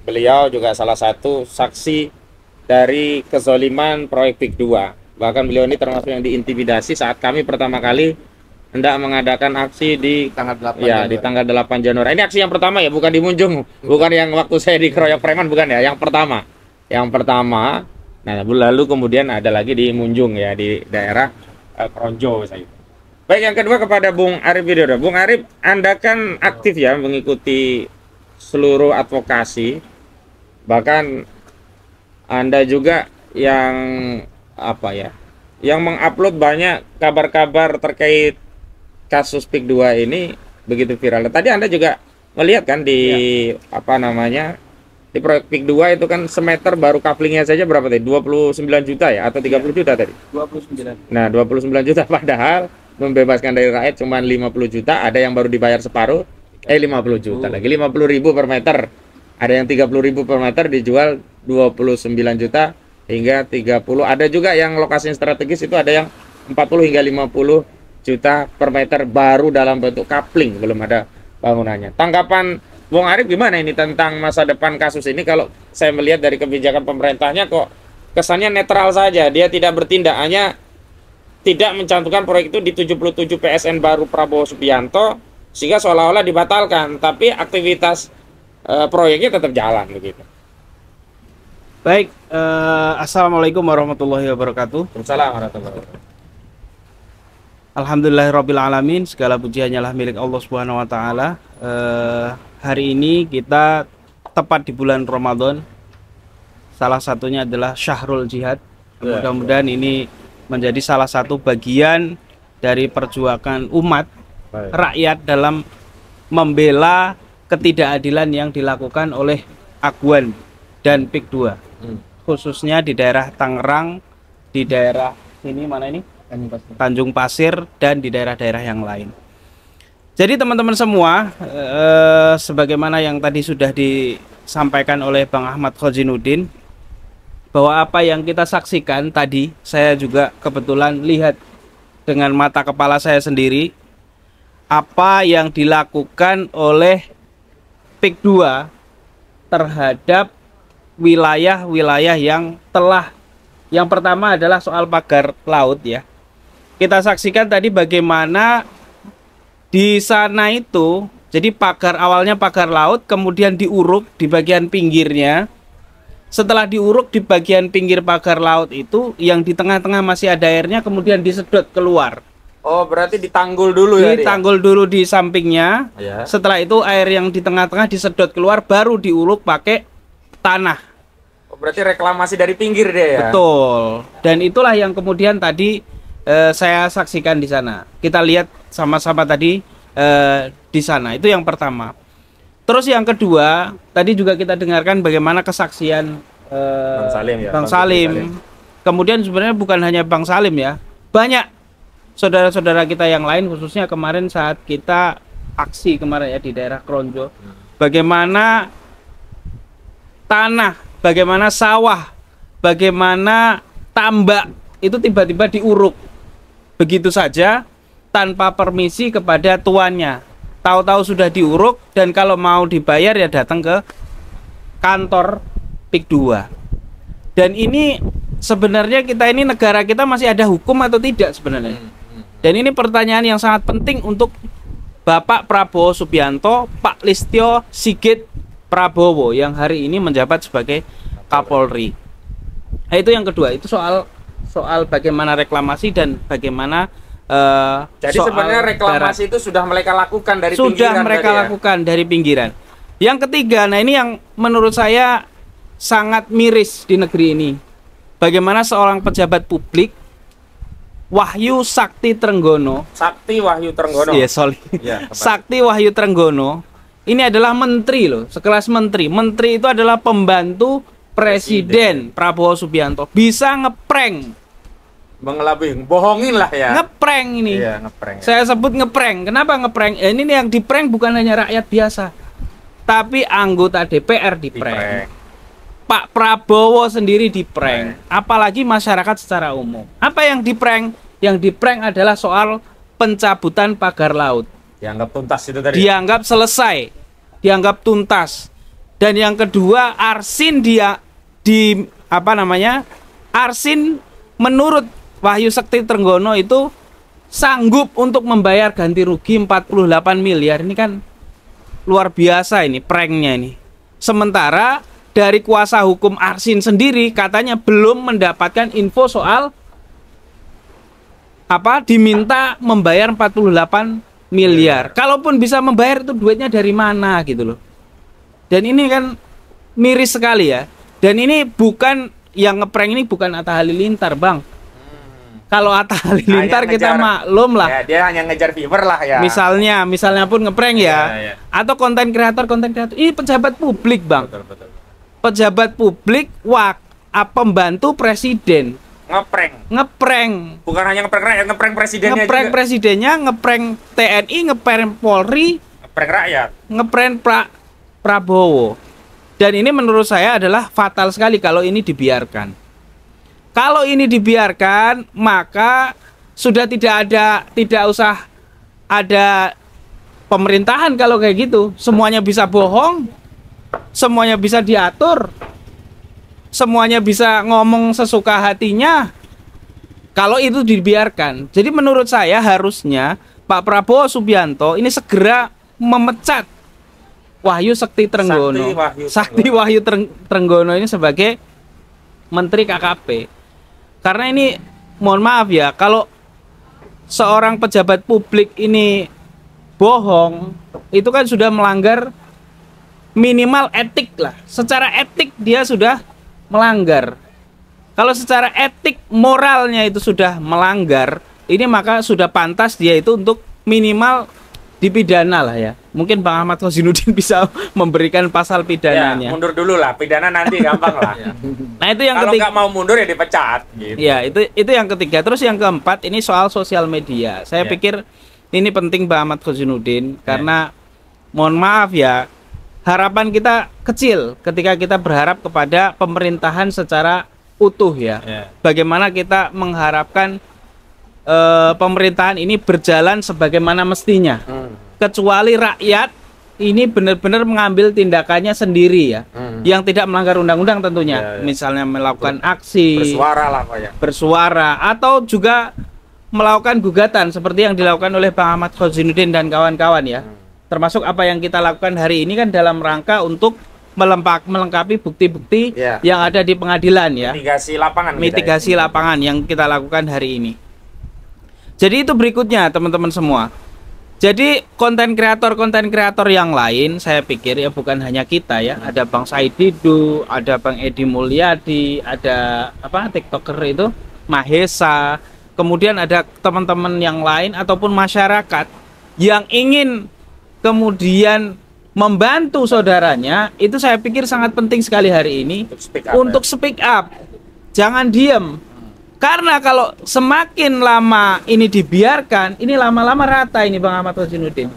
Beliau juga salah satu saksi dari kezoliman proyek PIK 2. Bahkan beliau ini termasuk yang diintimidasi saat kami pertama kali hendak mengadakan aksi di Tanggal 8 ya Januari. di tanggal 8 Januari. Ini aksi yang pertama ya, bukan di Munjung, bukan yang waktu saya dikeroyok preman, bukan ya. Yang pertama. Nah, lalu kemudian ada lagi di Munjung ya, di daerah Kronjo saya. Baik, yang kedua kepada Bung Arif Widodo. Bung Arif, Anda kan aktif ya mengikuti seluruh advokasi. Bahkan Anda juga yang apa ya? Yang mengupload banyak kabar-kabar terkait kasus PIK 2 ini begitu viral. Tadi Anda juga melihat kan di apa namanya? Di proyek PIK 2 itu kan semeter baru couplingnya saja berapa tadi? 29 juta ya atau 30 juta tadi? 29. Nah, 29 juta padahal membebaskan dari rakyat cuma 50 juta, ada yang baru dibayar separuh, 50 juta lagi, 50.000 per meter. Ada yang 30.000 per meter dijual 29 juta hingga 30. Ada juga yang lokasi strategis itu ada yang 40 hingga 50 juta per meter baru dalam bentuk coupling, belum ada bangunannya. Tanggapan Bung Arif gimana ini tentang masa depan kasus ini? Kalau saya melihat dari kebijakan pemerintahnya kok kesannya netral saja, dia tidak bertindak, hanya tidak mencantumkan proyek itu di 77 PSN baru Prabowo Subianto sehingga seolah-olah dibatalkan, tapi aktivitas proyeknya tetap jalan begitu. Baik, assalamualaikum warahmatullahi wabarakatuh. Waalaikumsalam warahmatullahi wabarakatuh. Alhamdulillahirabbil alamin, segala puji hanyalah milik Allah Subhanahu wa taala. Hari ini kita tepat di bulan Ramadan. Salah satunya adalah Syahrul Jihad. Mudah-mudahan ini menjadi salah satu bagian dari perjuangan umat rakyat dalam membela ketidakadilan yang dilakukan oleh Aguan dan PIK 2. Khususnya di daerah Tangerang, di daerah ini mana ini? Tanjung Pasir, dan di daerah-daerah yang lain. Jadi teman-teman semua, sebagaimana yang tadi sudah disampaikan oleh Bang Ahmad Khozinuddin, bahwa apa yang kita saksikan tadi, saya juga kebetulan lihat dengan mata kepala saya sendiri, apa yang dilakukan oleh PIK 2 terhadap wilayah-wilayah yang telah, yang pertama adalah soal pagar laut ya. Kita saksikan tadi bagaimana di sana itu, jadi pagar awalnya pagar laut, kemudian diuruk di bagian pinggirnya. Setelah diuruk di bagian pinggir pagar laut itu, yang di tengah-tengah masih ada airnya, kemudian disedot keluar. Oh, berarti ditanggul dulu ya? Ditanggul dulu di sampingnya. Ya. Setelah itu air yang di tengah-tengah disedot keluar, baru diuruk pakai tanah. Oh, berarti reklamasi dari pinggir deh ya? Betul. Dan itulah yang kemudian tadi saya saksikan di sana. Kita lihat sama-sama tadi di sana. Itu yang pertama. Terus yang kedua, tadi juga kita dengarkan bagaimana kesaksian Bang Salim ya. Bang Salim. Kemudian sebenarnya bukan hanya Bang Salim ya, banyak saudara-saudara kita yang lain, khususnya kemarin saat kita aksi kemarin ya di daerah Kronjo. Bagaimana tanah, bagaimana sawah, bagaimana tambak itu tiba-tiba diuruk begitu saja tanpa permisi kepada tuannya. Tahu-tahu sudah diuruk, dan kalau mau dibayar ya datang ke kantor PIK 2. Dan ini sebenarnya kita ini, negara kita masih ada hukum atau tidak sebenarnya? Dan ini pertanyaan yang sangat penting untuk Bapak Prabowo Subianto, Pak Listio Sigit Prabowo yang hari ini menjabat sebagai Kapolri. Nah, itu yang kedua, itu soal bagaimana reklamasi dan bagaimana jadi sebenarnya reklamasi itu sudah mereka lakukan dari pinggiran. Sudah mereka lakukan dari pinggiran. Yang ketiga, nah ini yang menurut saya sangat miris di negeri ini. Bagaimana seorang pejabat publik, Wahyu Sakti Trenggono. Sakti Wahyu Trenggono. Iya, sorry. Ya, Sakti Wahyu Trenggono. Ini adalah menteri loh, sekelas menteri. Menteri itu adalah pembantu Presiden Prabowo Subianto. Bisa ngeprank. Mengelabui, bohongin lah ya. Ngeprank ini. Iya, ngeprank. Saya sebut ngeprank. Kenapa ngeprank? Ini yang diprank bukan hanya rakyat biasa, tapi anggota DPR diprank. Pak Prabowo sendiri diprank. Apalagi masyarakat secara umum. Apa yang diprank? Yang diprank adalah soal pencabutan pagar laut. Dianggap tuntas itu tadi. Dianggap selesai. Dianggap tuntas. Dan yang kedua, Arsin Arsin menurut Wahyu Sakti Trenggono itu sanggup untuk membayar ganti rugi 48 miliar. Ini kan luar biasa ini pranknya ini. Sementara dari kuasa hukum Arsin sendiri katanya belum mendapatkan info soal diminta membayar 48 miliar. Kalaupun bisa membayar itu duitnya dari mana gitu loh. Dan ini kan miris sekali ya. Dan ini bukan yang ngeprank ini bukan Atta Halilintar, Bang. Kalau Atta Halilintar kita maklum lah. Ya, dia hanya ngejar viewer lah ya. Misalnya pun ngeprank ya. Ya. Atau konten kreator. Ini pejabat publik, Bang. Betul. Pejabat publik, pembantu presiden. Ngeprank. Bukan hanya ngeprank rakyat, ngeprank presidennya Ngeprank juga. presidennya, ngeprank TNI, ngeprank Polri, Ngeprank rakyat. ngeprank Prabowo. Dan ini menurut saya adalah fatal sekali kalau ini dibiarkan. Kalau ini dibiarkan, maka sudah tidak usah ada pemerintahan kalau kayak gitu. Semuanya bisa bohong, semuanya bisa diatur, semuanya bisa ngomong sesuka hatinya. Kalau itu dibiarkan. Jadi menurut saya harusnya Pak Prabowo Subianto ini segera memecat Wahyu Sekti Trenggono. Sakti Wahyu Trenggono ini sebagai Menteri KKP. Karena ini mohon maaf ya, kalau seorang pejabat publik ini bohong, itu kan sudah melanggar minimal etik lah. Secara etik dia sudah melanggar. Kalau secara etik moralnya itu sudah melanggar, ini maka sudah pantas dia itu untuk minimal dipidana lah ya. Mungkin Bang Ahmad Khozinuddin bisa memberikan pasal pidananya. Ya, mundur dulu lah, pidana nanti gampang lah. Nah itu yang Kalau ketiga. nggak mau mundur ya dipecat. Gitu. Ya itu yang ketiga. Terus yang keempat ini soal sosial media. Saya Ya. pikir ini penting Bang Ahmad Khozinuddin karena mohon maaf ya, harapan kita kecil ketika kita berharap kepada pemerintahan secara utuh ya. Bagaimana kita mengharapkan pemerintahan ini berjalan sebagaimana mestinya. Kecuali rakyat ini benar-benar mengambil tindakannya sendiri ya. Yang tidak melanggar undang-undang tentunya. Misalnya melakukan aksi, Bersuara lah Pak ya. bersuara atau juga melakukan gugatan seperti yang dilakukan oleh Bang Ahmad Khozinuddin dan kawan-kawan ya. Termasuk apa yang kita lakukan hari ini kan dalam rangka untuk melengkapi bukti-bukti yang ada di pengadilan ya. Mitigasi lapangan. Mitigasi lapangan yang kita lakukan hari ini. Jadi itu berikutnya teman-teman semua. Jadi konten kreator yang lain saya pikir ya bukan hanya kita ya. Ada Bang Said Didu, ada Bang Edi Mulyadi, ada TikToker itu Mahesa. Kemudian ada teman-teman yang lain ataupun masyarakat yang ingin kemudian membantu saudaranya, itu saya pikir sangat penting sekali hari ini untuk speak up. Jangan diem. Karena kalau semakin lama ini dibiarkan, ini lama-lama rata ini Bang Ahmad Khozinuddin.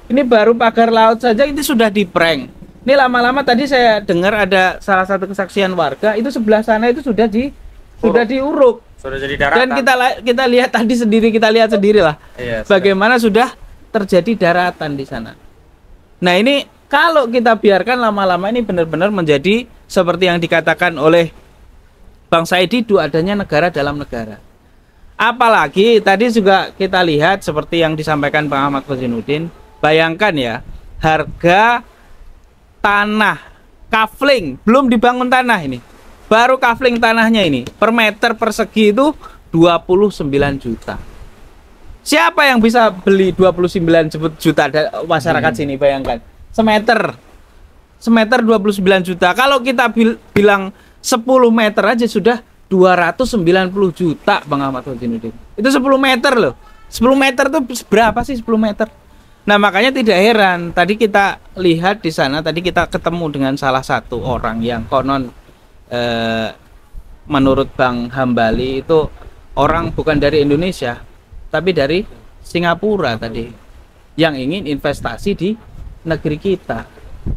Ini baru pagar laut saja ini sudah di-prank. Ini lama-lama tadi saya dengar ada salah satu kesaksian warga itu sebelah sana itu sudah diuruk. Sudah jadi daratan. Dan kita lihat tadi sendiri, kita lihat sendirilah. Bagaimana sudah terjadi daratan di sana. Nah, ini kalau kita biarkan lama-lama ini benar-benar menjadi seperti yang dikatakan oleh Bang Said Didu, adanya negara dalam negara. Apalagi tadi juga kita lihat seperti yang disampaikan Bang Ahmad Khozinuddin, bayangkan ya, harga tanah kafling, belum dibangun tanah ini. Baru kafling tanahnya ini, per meter persegi itu 29 juta. Siapa yang bisa beli 29 juta masyarakat sini, bayangkan. Semeter 29 juta. Kalau kita bilang 10 meter aja sudah 290 juta Bang Ahmad Khozinuddin. Itu 10 meter loh. 10 meter tuh berapa sih 10 meter? Nah, makanya tidak heran tadi kita lihat di sana, tadi kita ketemu dengan salah satu orang yang konon menurut Bang Hambali itu orang bukan dari Indonesia tapi dari Singapura tadi yang ingin investasi di negeri kita,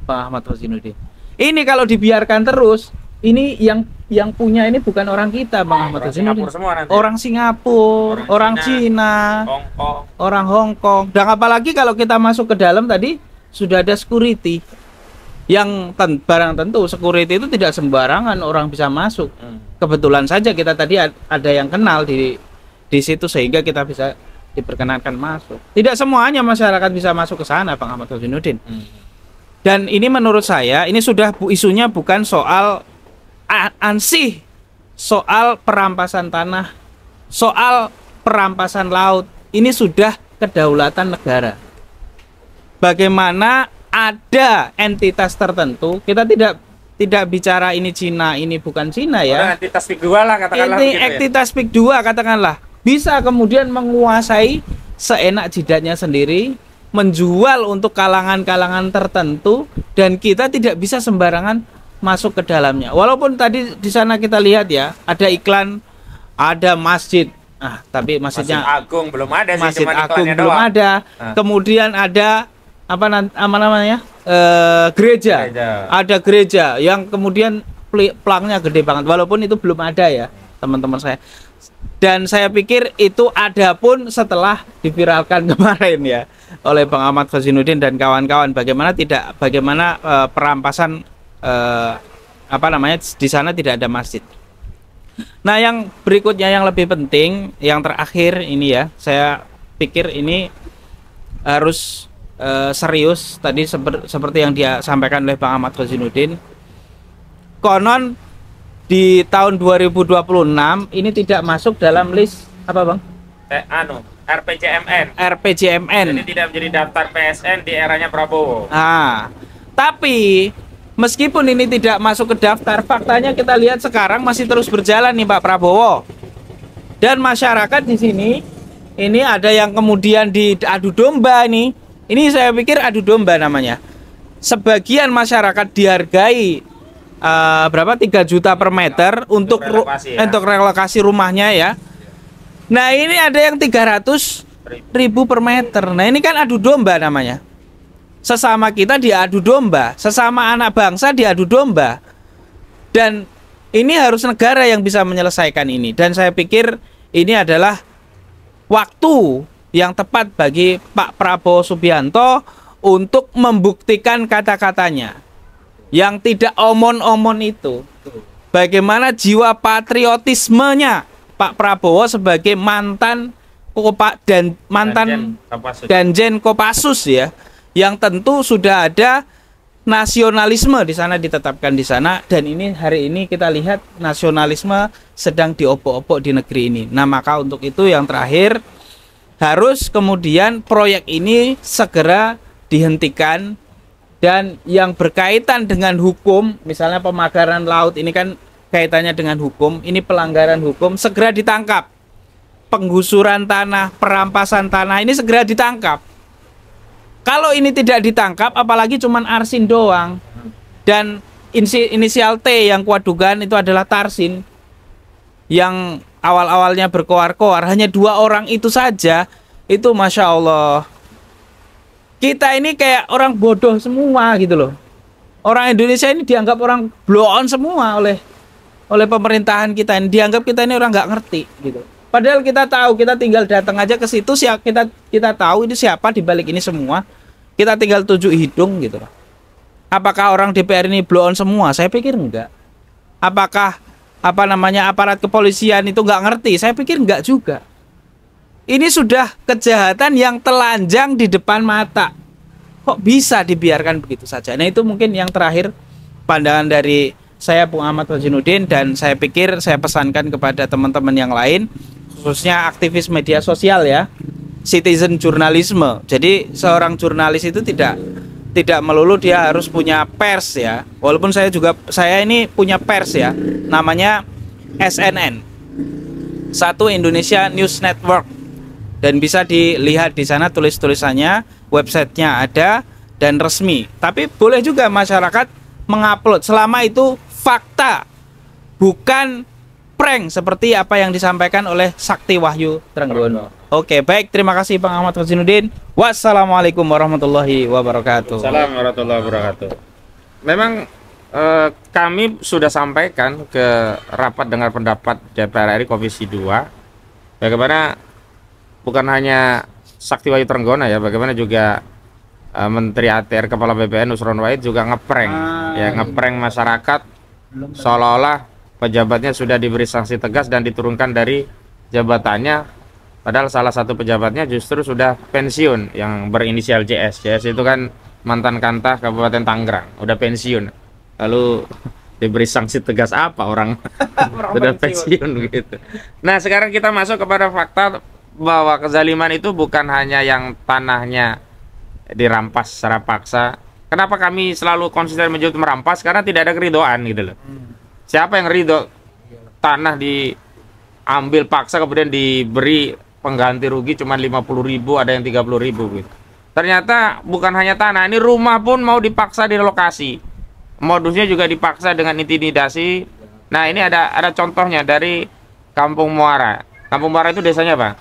Bang Ahmad Khozinuddin. Ini kalau dibiarkan terus, ini yang punya ini bukan orang kita, Bang Ahmad Khozinuddin. Orang Singapura, orang Cina, orang Hong Kong. Dan apalagi kalau kita masuk ke dalam tadi sudah ada security. Yang barang tentu security itu tidak sembarangan orang bisa masuk. Kebetulan saja kita tadi ada yang kenal di situ sehingga kita bisa diperkenankan masuk. Tidak semuanya masyarakat bisa masuk ke sana, Bang Ahmad Khozinuddin. Dan ini menurut saya ini sudah isunya bukan soal ansih, soal perampasan tanah, soal perampasan laut ini sudah kedaulatan negara. Bagaimana ada entitas tertentu, kita tidak bicara ini Cina, ini bukan Cina ya. Entitas PIK 2 lah katakanlah Ini gitu ya. entitas PIK 2 katakanlah bisa kemudian menguasai seenak jidatnya sendiri, menjual untuk kalangan-kalangan tertentu, dan kita tidak bisa sembarangan masuk ke dalamnya. Walaupun tadi di sana kita lihat ya, ada iklan, ada masjid. Tapi masjidnya Masjid Agung belum ada sih, Masjid cuma Agung iklannya belum doang. ada. Kemudian ada apa namanya? Gereja. Ada gereja yang kemudian plangnya gede banget, walaupun itu belum ada ya, teman-teman saya. Dan saya pikir itu ada pun setelah diviralkan kemarin ya oleh Bang Ahmad Khosinuddin dan kawan-kawan, bagaimana perampasan di sana tidak ada masjid. Nah, yang berikutnya yang lebih penting, yang terakhir ini ya, saya pikir ini harus serius. Tadi seperti yang dia sampaikan oleh Bang Ahmad Khosinuddin, konon di tahun 2026 ini tidak masuk dalam list apa Bang? RPJMN. RPJMN. Jadi tidak menjadi daftar PSN di eranya Prabowo. Tapi meskipun ini tidak masuk ke daftar, faktanya kita lihat sekarang masih terus berjalan nih Pak Prabowo. Dan masyarakat di sini ini ada yang kemudian diadu domba nih. Ini saya pikir adu domba namanya. Sebagian masyarakat dihargai berapa 3 juta per meter untuk relokasi rumahnya ya. Nah, ini ada yang 300.000 per meter. Nah, ini kan adu domba namanya. Sesama kita diadu domba, sesama anak bangsa diadu domba. Dan ini harus negara yang bisa menyelesaikan ini. Dan saya pikir ini adalah waktu yang tepat bagi Pak Prabowo Subianto untuk membuktikan kata-katanya yang tidak omon-omon itu. Bagaimana jiwa patriotismenya Pak Prabowo sebagai mantan Danjen Kopassus ya, yang tentu sudah ada nasionalisme di sana, ditetapkan di sana. Dan ini hari ini kita lihat nasionalisme sedang diopok-opok di negeri ini. Nah, maka untuk itu yang terakhir, harus kemudian proyek ini segera dihentikan. Dan yang berkaitan dengan hukum, misalnya pemagaran laut, ini kan kaitannya dengan hukum, ini pelanggaran hukum, segera ditangkap. Penggusuran tanah, perampasan tanah, ini segera ditangkap. Kalau ini tidak ditangkap, apalagi cuman Arsin doang, dan inisial T yang kuat dugaan itu adalah Tarsin, yang awal-awalnya berkoar-koar, hanya 2 orang itu saja, itu Masya Allah. Kita ini kayak orang bodoh semua gitu loh. Orang Indonesia ini dianggap orang blow on semua oleh pemerintahan kita ini. Dianggap kita ini orang nggak ngerti gitu. Padahal kita tahu, kita tinggal datang aja ke situ, kita tahu ini siapa di balik ini semua. Kita tinggal tunjuk hidung gitu loh. Apakah orang DPR ini blow on semua? Saya pikir enggak. Apakah aparat kepolisian itu nggak ngerti? Saya pikir enggak juga. Ini sudah kejahatan yang telanjang di depan mata. Kok bisa dibiarkan begitu saja? Nah, itu mungkin yang terakhir pandangan dari saya, Bung Ahmad Khosinuddin, dan saya pikir saya pesankan kepada teman-teman yang lain, khususnya aktivis media sosial ya, citizen jurnalisme. Jadi seorang jurnalis itu tidak melulu dia harus punya pers ya. Walaupun saya ini punya pers ya, namanya SNN, Satu Indonesia News Network. Dan bisa dilihat di sana tulis-tulisannya, websitenya ada dan resmi. Tapi boleh juga masyarakat mengupload selama itu fakta, bukan prank seperti apa yang disampaikan oleh Sakti Wahyu Trenggono. Oke, baik, terima kasih Bang Ahmad Khosinuddin. Wassalamualaikum warahmatullahi wabarakatuh. Assalamualaikum warahmatullahi wabarakatuh. Memang kami sudah sampaikan ke rapat dengar pendapat DPR RI Komisi 2 bagaimana bukan hanya Sakti Wahyu Trenggono ya, bagaimana juga Menteri ATR Kepala BPN Nusron Wahid juga ngeprank ngeprank masyarakat seolah-olah pejabatnya sudah diberi sanksi tegas dan diturunkan dari jabatannya, padahal salah satu pejabatnya justru sudah pensiun yang berinisial JS. JS itu kan mantan Kantah Kabupaten Tangerang, udah pensiun. Lalu diberi sanksi tegas apa orang sudah pensiun gitu. Nah, sekarang kita masuk kepada fakta bahwa kezaliman itu bukan hanya yang tanahnya dirampas secara paksa. Kenapa kami selalu konsisten menyebut merampas? Karena tidak ada keridoan gitu loh. Siapa yang ridho tanah diambil paksa kemudian diberi pengganti rugi cuma 50.000, ada yang 30.000 gitu. Ternyata bukan hanya tanah, ini rumah pun mau dipaksa direlokasi. Modusnya juga dipaksa dengan intimidasi. Nah, ini ada contohnya dari Kampung Muara. Kampung Muara itu desanya apa?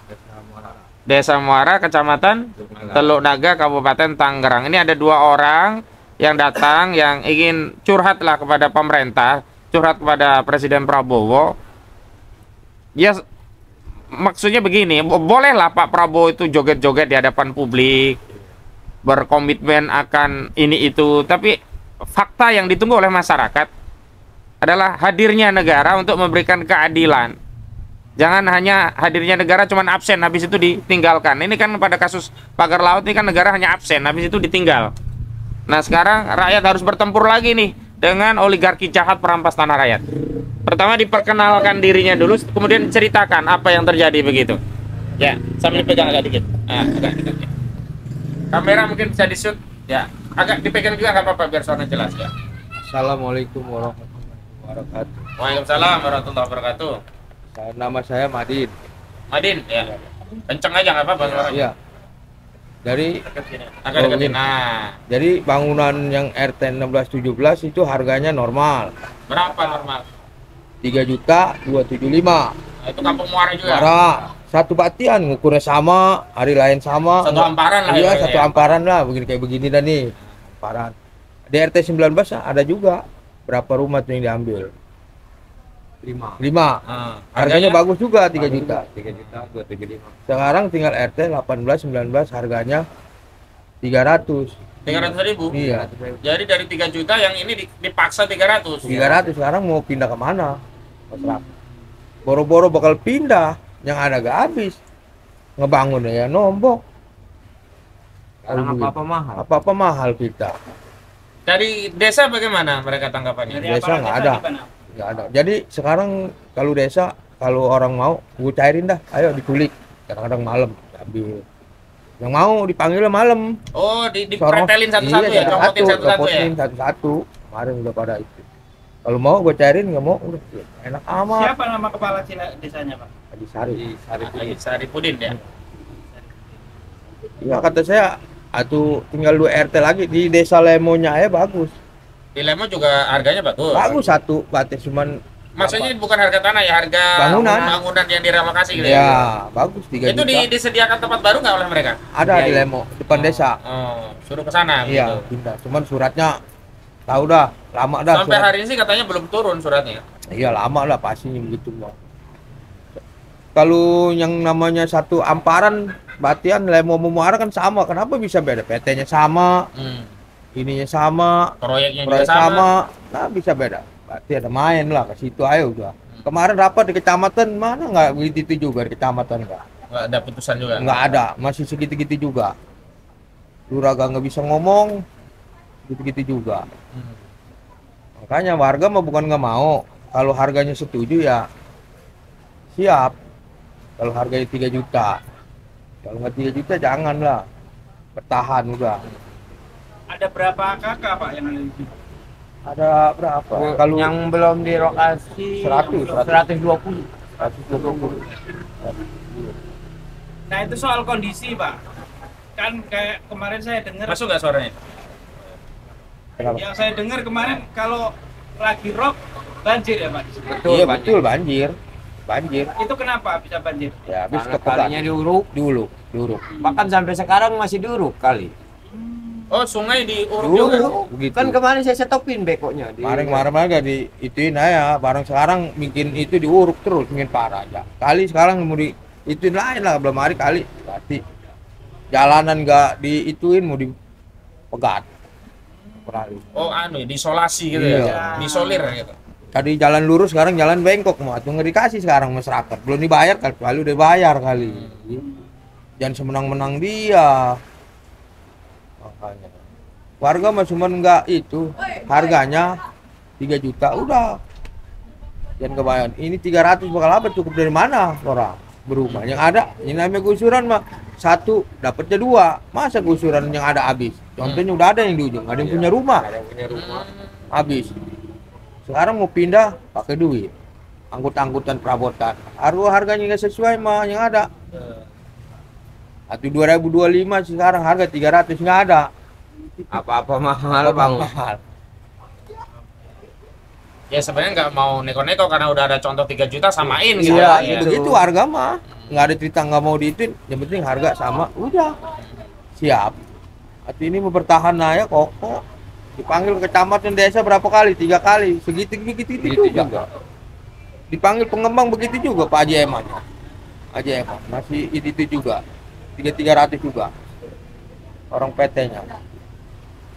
Desa Muara, Kecamatan Teluk Naga, Kabupaten Tangerang. Ini ada 2 orang yang datang yang ingin curhatlah kepada pemerintah, curhat kepada Presiden Prabowo. Ya, maksudnya begini, bolehlah Pak Prabowo itu joget-joget di hadapan publik, berkomitmen akan ini itu, tapi fakta yang ditunggu oleh masyarakat adalah hadirnya negara untuk memberikan keadilan. Jangan hanya hadirnya negara cuman absen habis itu ditinggalkan. Ini kan pada kasus pagar laut ini kan negara hanya absen habis itu ditinggal. Nah, sekarang rakyat harus bertempur lagi nih dengan oligarki jahat perampas tanah rakyat. Pertama diperkenalkan dirinya dulu, kemudian ceritakan apa yang terjadi begitu. Ya, sambil dipegang agak dikit. Agak dikit. Kamera mungkin bisa di-shoot. Ya, agak dipegang juga nggak apa-apa biar suaranya jelas ya. Assalamualaikum warahmatullahi wabarakatuh. Waalaikumsalam warahmatullahi wabarakatuh. Nama saya Madin. Madin, ya. Kenceng aja nggak apa-apa suaranya. Iya. Dari Agak deketin. Nah, Jadi bangunan yang RT 1617 itu harganya normal. berapa normal? 3.275.000. Nah, itu Kampung Muara juga. Muara satu batian, ngukurnya sama, hari lain sama. Satu hamparan lah. Iya, ya, satu ya. hamparan lah, begini kayak begini dah nih. Hamparan. Di RT 19 ada juga. Berapa rumah tuh yang diambil? 5. Harganya bagus juga 3 juta. 3.275. Sekarang tinggal RT 18 19 harganya 300. 300.000. Iya. Jadi dari 3 juta yang ini dipaksa 300. 300 sekarang mau pindah kemana? Masyarakat. Boro-boro bakal pindah, yang ada gak habis. Ngebangunnya ya nombok. Sekarang apa-apa mahal. Apa-apa mahal kita. Dari desa bagaimana mereka tanggapannya? Desa nggak ada. Nggak ada. Jadi sekarang kalau desa, kalau orang mau, gue cairin dah. Ayo diculik. Kadang-kadang malam ambil. Yang mau dipanggil malam. Oh, dipretelin satu-satu ya, copotin satu-satu ya. Copotin satu-satu. Kemarin udah pada itu. Kalau mau gue cairin, nggak mau udah enak amat. Siapa nama kepala desanya, Pak? Haji Sari. Haji Saripudin ya. Iya kata saya, atuh tinggal 2 RT lagi di desa Lemonya ya bagus. Di Lemo juga harganya bagus. Bagus satu batis cuman. Maksudnya bukan harga tanah ya, harga bangunan yang direlokasi gitu ya. ya. Bagus 3 Itu juta. disediakan tempat baru nggak oleh mereka? Ada di Lemo depan desa. Oh, suruh ke sana Iya, gitu. pindah. Cuman suratnya tahu dah, lama dah. Sampai surat. hari ini sih katanya belum turun suratnya. Iya, lama lah pasti begitu mah. Kalau yang namanya satu amparan Batian Lemo Muara kan sama. Kenapa bisa beda? PT-nya sama, ininya sama, Proyeknya proyek juga sama. Nah bisa beda. Berarti ada main lah ke situ ayo udah. Kemarin rapat di kecamatan mana nggak begitu juga di kecamatan nggak Nggak ada putusan juga. nggak ada, masih segitu-gitu juga. Luraga nggak bisa ngomong, gitu-gitu juga. Makanya warga mah bukan nggak mau, kalau harganya setuju ya siap. Kalau harganya 3 juta, kalau nggak 3 juta janganlah, bertahan udah. Ada berapa kakak, Pak, yang ada di sini? Ada berapa? Kalau yang belum direlokasi 120. Nah, itu soal kondisi, Pak. Kan kayak kemarin saya dengar, Masuk nggak suaranya? Kenapa? yang saya dengar kemarin kalau lagi rob banjir ya, Pak. Iya betul banjir. Itu kenapa bisa banjir? Ya habis Karena kepegat. kalinya diuruk. Diuruk. Bahkan sampai sekarang masih diuruk kali. Oh, sungai diuruk juga. Begitu. Kan kemarin saya stopin bekoknya. Kemarin agak di ituin aja, barang sekarang bikin itu diuruk terus, bikin parah aja. Kali sekarang mau di ituin lain lah, belum hari kali. Berarti jalanan nggak diituin mau dipegat. Perali. Oh, diisolasi gitu Iya. ya. Disolir gitu. Tadi jalan lurus, sekarang jalan bengkok, mau tuh nggak dikasih sekarang masyarakat. Belum dibayar kali udah bayar kali. Jangan semenang-menang dia. Makanya. Warga mah cuman nggak itu, harganya 3 juta udah. Jangan kebayang. Ini 300 bakal apa cukup dari mana orang? berubah. Yang ada yang namanya gusuran mah satu dapatnya dua, masa gusuran yang ada habis. Contohnya udah ada yang di ujung, ada yang punya rumah Ada yang punya rumah. habis. Sekarang mau pindah pakai duit, angkut-angkutan perabotan, harganya nggak sesuai mah yang ada. Atau 2025 sekarang harga 300 nggak ada. Apa-apa mahal bang. Mahal. Ya sebenarnya nggak mau neko-neko karena udah ada contoh 3 juta samain gitu. Iya, ya. begitu harga mah nggak ada cerita nggak mau diitin, yang penting harga sama, udah siap. Hati ini mau bertahan aja kokoh. Dipanggil ke kecamatan desa berapa kali? 3 kali. Segitu juga. Dipanggil pengembang begitu juga Pak Haji Eman. Haji Eman masih itu juga. 300 juga. Orang PT-nya.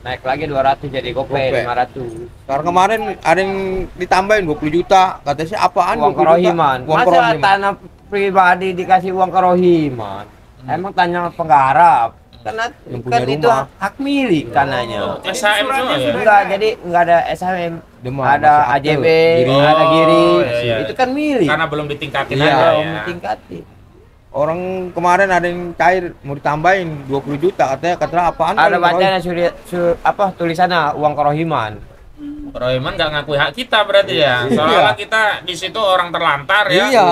Naik lagi 200 jadi gope Gope. 500. Karena kemarin ada yang ditambahin 20 juta. Katanya sih apaan Uang 20 juta? kerohiman. Uang Masa kerohiman. tanah pribadi dikasih uang kerohiman? Emang tanah penggarap? Karena Yang punya kan itu rumah. hak milik tanahnya. SHM semua ya. Enggak, jadi enggak ada SHM. Demam, Ada masih akte. AJB, Giri. ada giri. Oh, iya, iya. Itu kan milik. Karena belum ditingkatin Iya, aja Belum ya. ditingkatin. Orang kemarin ada yang cair mau ditambahin 20 juta katanya apaan Ada kali bacanya apa tulisannya uang kerohiman. Rohiman nggak ngakui hak kita berarti ya. Soalnya kita di situ orang terlantar ya. Iya.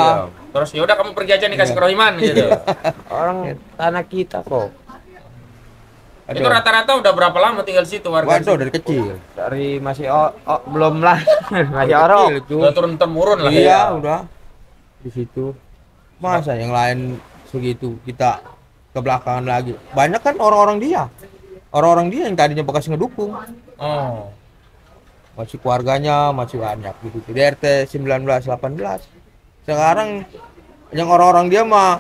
Terus ya udah kamu pergi aja nih kasih ke Rohiman gitu. Orang tanah kita kok. Itu rata-rata udah berapa lama tinggal di situ warga? Waduh dari kecil. Dari masih belum lah. Masih Dari orang. kecil itu. Udah turun temurun lah Iya, ya. udah di situ. Masa yang lain segitu kita ke belakangan lagi. Banyak kan orang-orang dia. Orang-orang dia yang tadinya bekas ngedukung. Oh. Masih keluarganya masih banyak gitu. Di RT 19 18. Sekarang yang orang-orang dia mah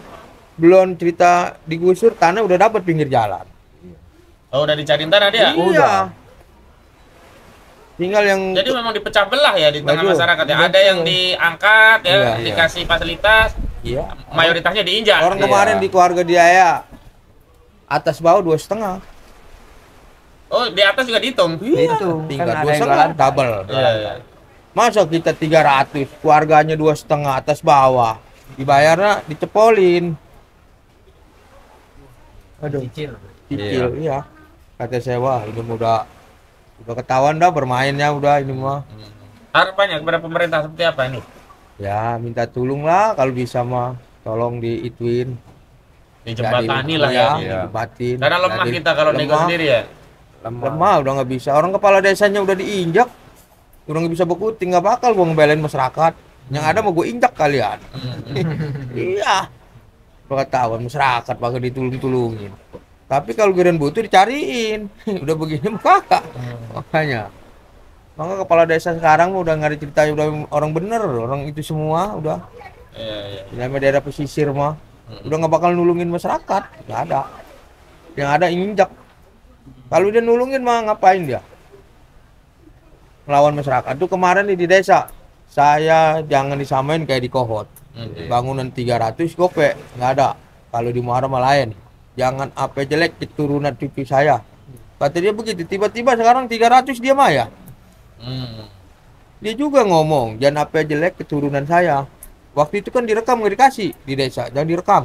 belum cerita digusur tanah udah dapat pinggir jalan. Oh, udah dicariin tanah dia? Iya. Tinggal yang Jadi memang dipecah belah ya di tengah Waduh, masyarakat ya. betul. Ada yang diangkat ya, Iya, iya. dikasih fasilitas, iya. mayoritasnya diinjak. Orang kemarin di keluarga dia ya atas bawah 2,5. Oh, di atas juga dihitung. Iya, Itu, tinggal kan ada 2,5 yang jualan. double. Iya, iya. Masa kita 300, keluarganya 2,5 atas bawah, dibayarnya dicepolin. Aduh, cicil, iya. Kata saya wah ini udah ketahuan dah bermainnya udah ini mah. Harapannya kepada pemerintah seperti apa ini? Ya minta tolong lah kalau bisa mah, tolong diituin. Dijembatani lah ya. Dibatin. Karena lemah kita kalau nego sendiri ya. Lemah udah nggak bisa. Orang kepala desanya udah diinjak, udah nggak bisa berkutik, nggak bakal gua ngebelain masyarakat. Yang ada mau gue injak kalian. Iya. Ketahuan masyarakat bakal ditulung-tulungin. Tapi kalau giliran butuh dicariin. Udah begini mah kakak. Makanya. Maka kepala desa sekarang udah nggak ada cerita udah orang bener, orang itu semua udah. Iya, iya. Namanya daerah pesisir mah udah nggak bakal nulungin masyarakat, nggak ada. Yang ada injak. Kalau dia nulungin mah ngapain dia? Melawan masyarakat. Tuh kemarin di desa, saya jangan disamain kayak di Kohot. Bangunan 300 gope, nggak ada. Kalau di Muara mah lain. Jangan apa jelek keturunan cucu saya. Kata dia begitu. Tiba-tiba sekarang 300 dia mah ya. Dia juga ngomong, jangan apa jelek keturunan saya. Waktu itu kan direkam nggak dikasih di desa, jangan direkam.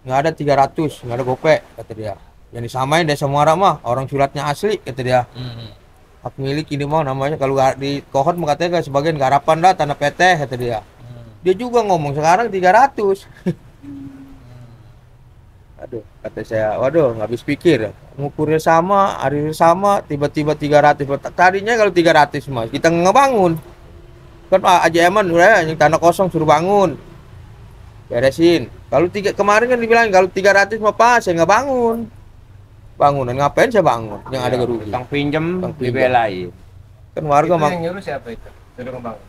Nggak ada 300, nggak ada gope, kata dia. Yang disamain desa Muara mah orang suratnya asli, kata dia. Hak milik ini mah namanya kalau di Kohot mah katanya sebagian garapan dah tanah PT, kata dia. Dia juga ngomong sekarang 300. Aduh, kata saya, waduh nggak habis pikir. Ngukurnya sama, hari sama, tiba-tiba 300. Tadinya kalau 300 mah kita ngebangun. Kan Pak Haji Eman udah yang tanah kosong suruh bangun. Beresin. Kalau kemarin kan dibilang kalau 300 mah pas saya nggak bangun. Bangunan ngapain saya bangun? Yang ada kerugi. Tang pinjem Tang pinjem. dibelain. Kan warga mah nyuruh siapa itu? Suruh ngebangun.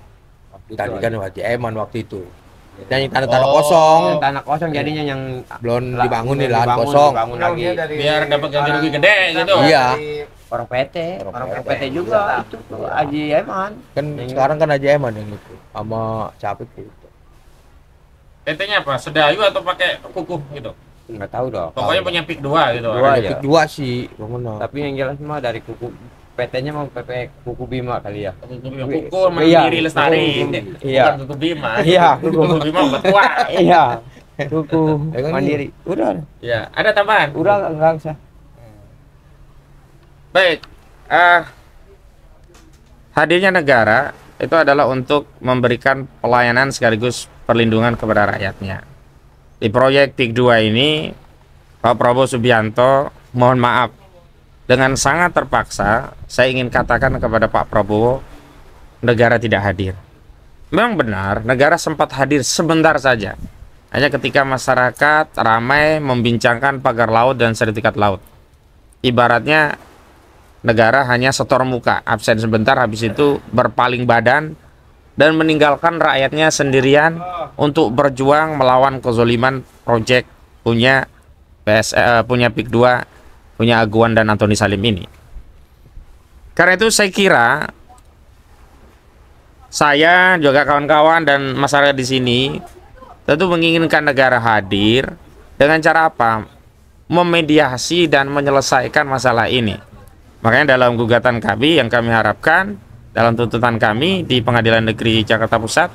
tadi kan Haji Eman waktu itu. Dan yang tanah-tanah kosong Yang tanah kosong jadinya yang belum dibangun nih belum lahan dibangun, kosong. dibangun lagi. Biar dapat ganti rugi gede gitu. Iya. Orang PT, orang PT juga itu tuh Haji Eman. Kan sekarang kan Haji Eman yang itu sama siapa itu. PT-nya apa? Sedayu atau pakai kukuh gitu? Enggak tahu dong. Pokoknya punya pik 2 gitu. Dua Ada. ya. Dua sih, bangunan. Tapi yang jelas mah dari kuku PT-nya mau PT Kuku Bima kali ya. Kuku Mandiri Lestari. Iya. Bukan Kuku Bima. Iya, Kuku Bima betua. Iya. Kuku Mandiri. Udah. Ya, ada tambahan? Udah enggak usah. Baik. Hadirnya negara itu adalah untuk memberikan pelayanan sekaligus perlindungan kepada rakyatnya. Di proyek PIK 2 ini, Pak Prabowo Subianto, mohon maaf, dengan sangat terpaksa, saya ingin katakan kepada Pak Prabowo, negara tidak hadir. Memang benar, negara sempat hadir sebentar saja. Hanya ketika masyarakat ramai membincangkan pagar laut dan sertifikat laut. Ibaratnya, negara hanya setor muka, absen sebentar, habis itu berpaling badan dan meninggalkan rakyatnya sendirian untuk berjuang melawan kezoliman proyek punya punya PIK 2, punya Aguan dan Antoni Salim ini. Karena itu saya kira saya juga kawan-kawan dan masyarakat di sini tentu menginginkan negara hadir dengan cara apa? Memediasi dan menyelesaikan masalah ini. Makanya dalam gugatan kami yang kami harapkan dalam tuntutan kami di Pengadilan Negeri Jakarta Pusat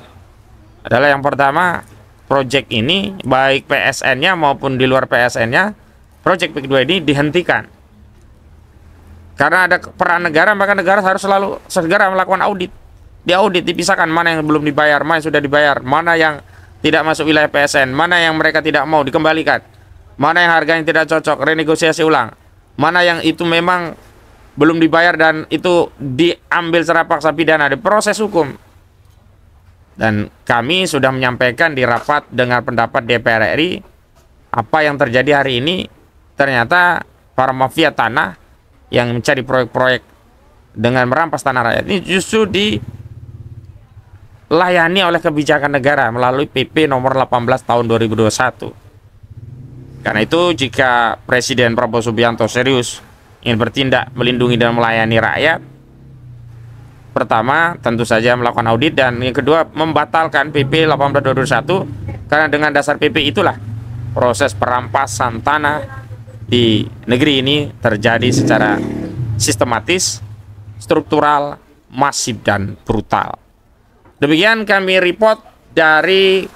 adalah yang pertama, proyek ini baik PSN-nya maupun di luar PSN-nya, proyek PIK 2 ini dihentikan. Karena ada peran negara, maka negara harus selalu segera melakukan audit. Diaudit, dipisahkan mana yang belum dibayar, mana yang sudah dibayar, mana yang tidak masuk wilayah PSN, mana yang mereka tidak mau dikembalikan, mana yang harganya tidak cocok, renegosiasi ulang, mana yang itu memang belum dibayar dan itu diambil secara paksa pidana, di proses hukum. Dan kami sudah menyampaikan di rapat dengan pendapat DPR RI, apa yang terjadi hari ini, ternyata para mafia tanah yang mencari proyek-proyek dengan merampas tanah rakyat ini justru dilayani oleh kebijakan negara melalui PP nomor 18 tahun 2021. Karena itu jika Presiden Prabowo Subianto serius ingin bertindak melindungi dan melayani rakyat, pertama tentu saja melakukan audit, dan yang kedua membatalkan PP 18/2021, karena dengan dasar PP itulah proses perampasan tanah di negeri ini terjadi secara sistematis, struktural, masif dan brutal. Demikian kami report dari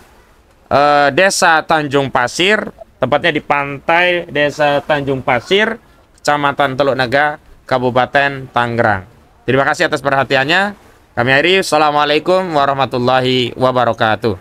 Desa Tanjung Pasir, tepatnya di pantai Desa Tanjung Pasir, Kecamatan Teluk Naga, Kabupaten Tangerang. Terima kasih atas perhatiannya. Kami akhiri. Assalamualaikum warahmatullahi wabarakatuh.